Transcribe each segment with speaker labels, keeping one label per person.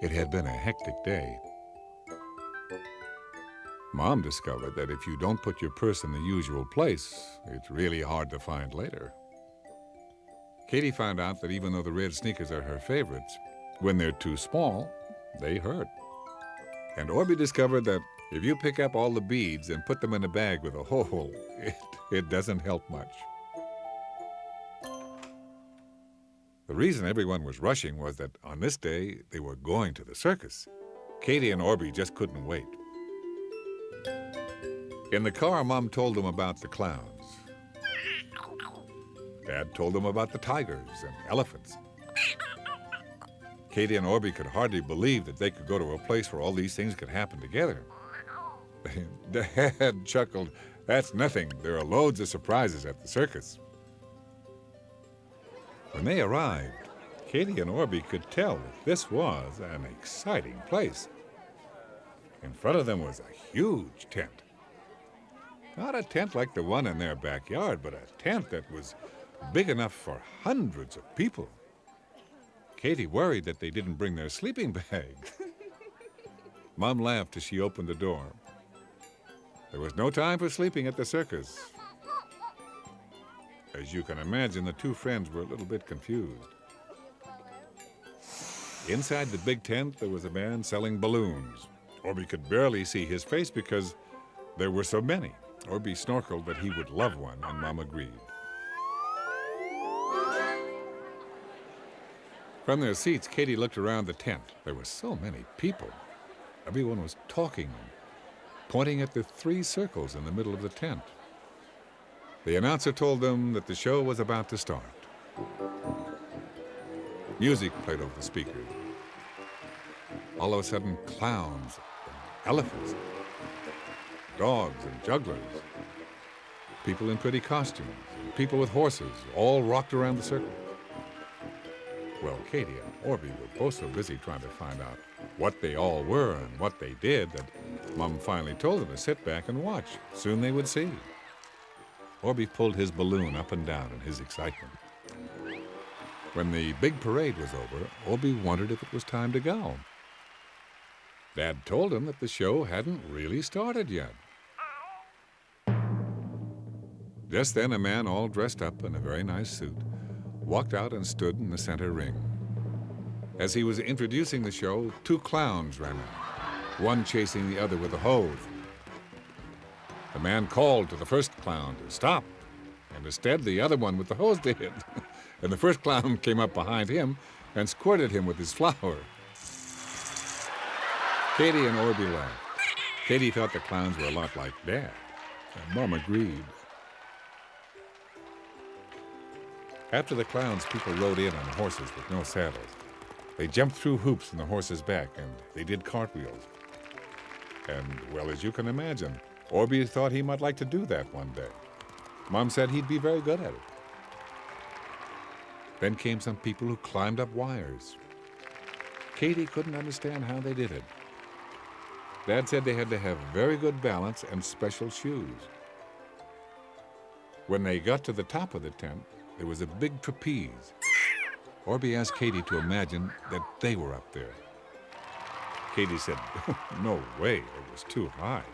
Speaker 1: It had been a hectic day. Mom discovered that if you don't put your purse in the usual place, it's really hard to find later. Katie found out that even though the red sneakers are her favorites, when they're too small, they hurt. And Orbie discovered that if you pick up all the beads and put them in a bag with a hole, it doesn't help much. The reason everyone was rushing was that on this day, they were going to the circus. Katie and Orbie just couldn't wait. In the car, Mom told them about the clowns. Dad told them about the tigers and elephants. Katie and Orbie could hardly believe that they could go to a place where all these things could happen together. Dad chuckled, "That's nothing. There are loads of surprises at the circus." When they arrived, Katie and Orbie could tell that this was an exciting place. In front of them was a huge tent. Not a tent like the one in their backyard, but a tent that was big enough for hundreds of people. Katie worried that they didn't bring their sleeping bags. Mom laughed as she opened the door. There was no time for sleeping at the circus. As you can imagine, the two friends were a little bit confused. Inside the big tent, there was a man selling balloons. Orbie could barely see his face because there were so many. Orbie snorkeled that he would love one, and Mom agreed. From their seats, Katie looked around the tent. There were so many people. Everyone was talking, pointing at the 3 circles in the middle of the tent. The announcer told them that the show was about to start. Music played over the speakers. All of a sudden, clowns, elephants, dogs and jugglers, people in pretty costumes, people with horses, all rocked around the circle. Well, Katie and Orbie were both so busy trying to find out what they all were and what they did that Mom finally told them to sit back and watch. Soon they would see. Orbie pulled his balloon up and down in his excitement. When the big parade was over, Orbie wondered if it was time to go. Dad told him that the show hadn't really started yet. Just then, a man all dressed up in a very nice suit walked out and stood in the center ring. As he was introducing the show, 2 clowns ran out, one chasing the other with a hose. The man called to the first clown to stop, and instead the other one with the hose did. And the first clown came up behind him and squirted him with his flour. Katie and Orbie laughed. Katie thought the clowns were a lot like Dad, and Mom agreed. After the clowns, people rode in on horses with no saddles. They jumped through hoops in the horse's back, and they did cartwheels. And, well, as you can imagine, Orbie thought he might like to do that one day. Mom said he'd be very good at it. Then came some people who climbed up wires. Katie couldn't understand how they did it. Dad said they had to have very good balance and special shoes. When they got to the top of the tent, there was a big trapeze. Orbie asked Katie to imagine that they were up there. Katie said, "No way, it was too high."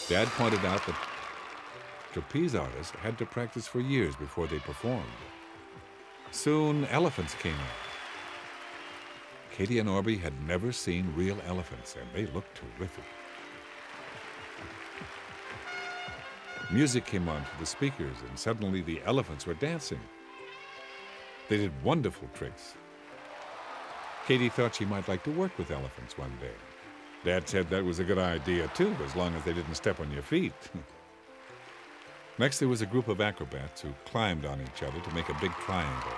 Speaker 1: Dad pointed out that trapeze artists had to practice for years before they performed. Soon, elephants came out. Katie and Orbie had never seen real elephants, and they looked terrific. Music came on to the speakers, and suddenly the elephants were dancing. They did wonderful tricks. Katie thought she might like to work with elephants one day. Dad said that was a good idea, too, as long as they didn't step on your feet. Next, there was a group of acrobats who climbed on each other to make a big triangle.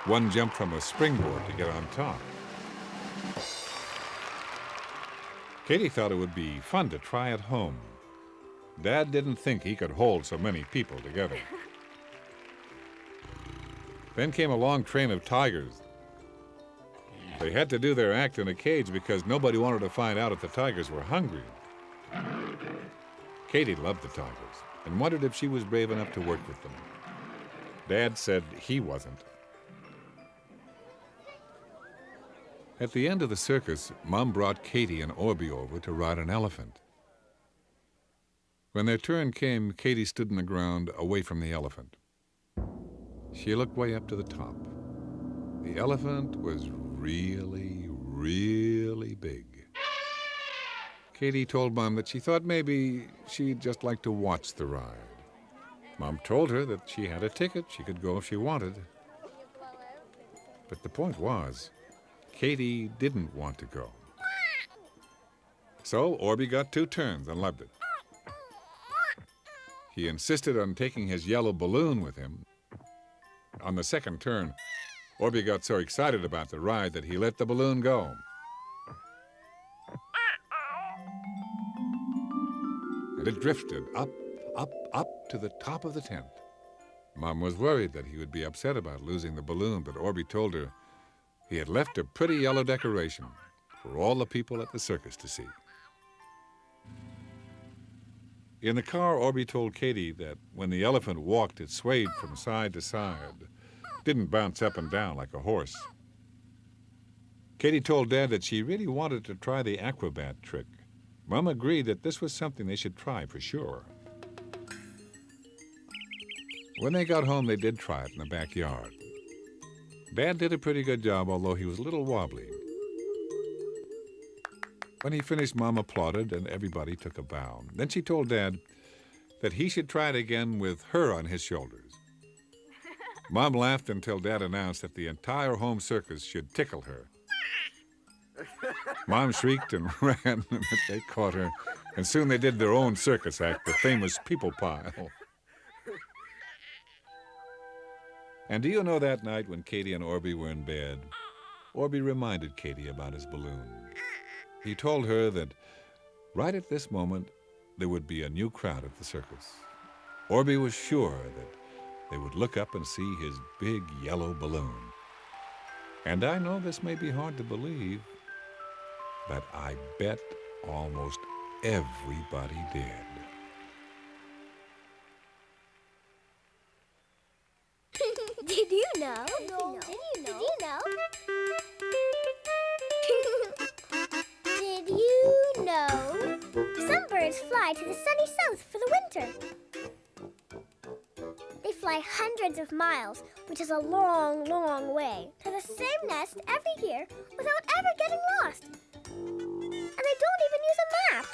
Speaker 1: One jumped from a springboard to get on top. Katie thought it would be fun to try at home. Dad didn't think he could hold so many people together. Then came a long train of tigers. They had to do their act in a cage because nobody wanted to find out if the tigers were hungry. Katie loved the tigers and wondered if she was brave enough to work with them. Dad said he wasn't. At the end of the circus, Mom brought Katie and Orbie over to ride an elephant. When their turn came, Katie stood on the ground away from the elephant. She looked way up to the top. The elephant was really, really big. Katie told Mom that she thought maybe she'd just like to watch the ride. Mom told her that she had a ticket. She could go if she wanted. But the point was, Katie didn't want to go. So Orbie got 2 turns and loved it. He insisted on taking his yellow balloon with him. On the second turn, Orbie got so excited about the ride that he let the balloon go. And it drifted up, up, up to the top of the tent. Mom was worried that he would be upset about losing the balloon, but Orbie told her he had left a pretty yellow decoration for all the people at the circus to see. In the car, Orbie told Katie that when the elephant walked, it swayed from side to side, didn't bounce up and down like a horse. Katie told Dad that she really wanted to try the acrobat trick. Mom agreed that this was something they should try for sure. When they got home, they did try it in the backyard. Dad did a pretty good job, although he was a little wobbly. When he finished, Mom applauded, and everybody took a bow. Then she told Dad that he should try it again with her on his shoulders. Mom laughed until Dad announced that the entire home circus should tickle her. Mom shrieked and ran, but they caught her, and soon they did their own circus act, the famous people pile. And do you know that night when Katie and Orbie were in bed, Orbie reminded Katie about his balloon. He told her that right at this moment, there would be a new crowd at the circus. Orbie was sure that they would look up and see his big yellow balloon. And I know this may be hard to believe, but I bet almost everybody did.
Speaker 2: Did you know? Did you know? Did you know? Some birds fly to the sunny south for the winter. They fly hundreds of miles, which is a long, long way, to the same nest every year without ever getting lost. And they don't even use a map.